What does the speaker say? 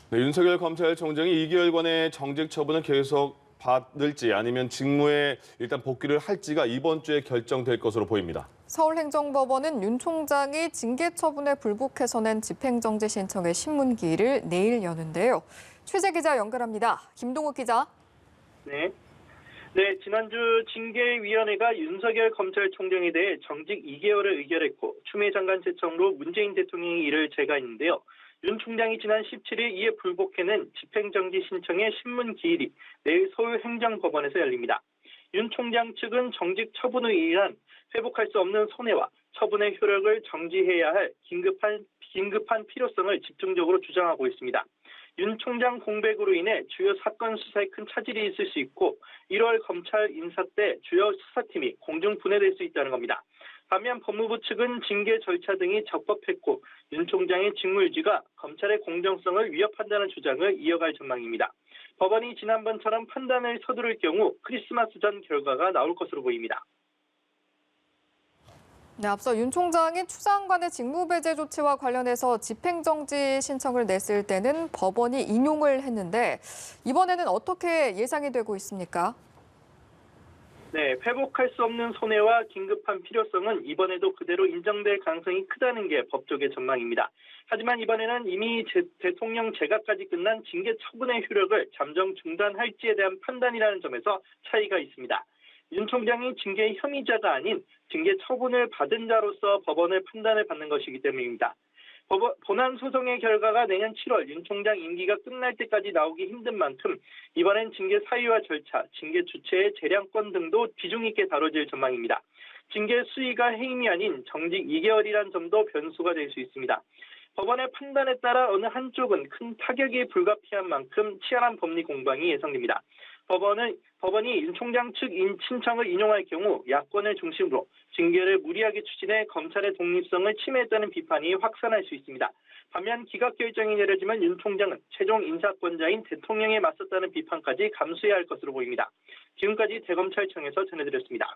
네, 윤석열 검찰총장이 2개월간의 정직 처분을 계속 받을지 아니면 직무에 일단 복귀를 할지가 이번 주에 결정될 것으로 보입니다. 서울행정법원은 윤 총장이 징계 처분에 불복해서 낸 집행정지 신청의 신문기일을 내일 여는데요. 취재 기자 연결합니다. 김동욱 기자. 네. 네, 지난주 징계위원회가 윤석열 검찰총장에 대해 정직 2개월을 의결했고 추미애 장관 제청으로 문재인 대통령이 이를 제거했는데요. 윤 총장이 지난 17일 이에 불복해낸 집행정지 신청의 신문 기일이 내일 서울행정법원에서 열립니다. 윤 총장 측은 정직 처분에 의한 회복할 수 없는 손해와 처분의 효력을 정지해야 할 긴급한 필요성을 집중적으로 주장하고 있습니다. 윤 총장 공백으로 인해 주요 사건 수사에 큰 차질이 있을 수 있고 1월 검찰 인사 때 주요 수사팀이 공중 분해될 수 있다는 겁니다. 반면 법무부 측은 징계 절차 등이 적법했고 윤 총장의 직무유지가 검찰의 공정성을 위협한다는 주장을 이어갈 전망입니다. 법원이 지난번처럼 판단을 서두를 경우 크리스마스 전 결과가 나올 것으로 보입니다. 네, 앞서 윤 총장이 추 장관의 직무배제 조치와 관련해서 집행정지 신청을 냈을 때는 법원이 인용을 했는데 이번에는 어떻게 예상이 되고 있습니까? 네, 회복할 수 없는 손해와 긴급한 필요성은 이번에도 그대로 인정될 가능성이 크다는 게 법조계 전망입니다. 하지만 이번에는 이미 대통령 재가까지 끝난 징계 처분의 효력을 잠정 중단할지에 대한 판단이라는 점에서 차이가 있습니다. 윤 총장이 징계 혐의자가 아닌 징계 처분을 받은 자로서 법원의 판단을 받는 것이기 때문입니다. 본안 소송의 결과가 내년 7월 윤 총장 임기가 끝날 때까지 나오기 힘든 만큼 이번엔 징계 사유와 절차, 징계 주체의 재량권 등도 비중 있게 다뤄질 전망입니다. 징계 수위가 해임이 아닌 정직 2개월이란 점도 변수가 될 수 있습니다. 법원의 판단에 따라 어느 한쪽은 큰 타격이 불가피한 만큼 치열한 법리 공방이 예상됩니다. 법원이 윤 총장 측 신청을 인용할 경우 야권을 중심으로 징계를 무리하게 추진해 검찰의 독립성을 침해했다는 비판이 확산할 수 있습니다. 반면 기각 결정이 내려지면 윤 총장은 최종 인사권자인 대통령에 맞섰다는 비판까지 감수해야 할 것으로 보입니다. 지금까지 대검찰청에서 전해드렸습니다.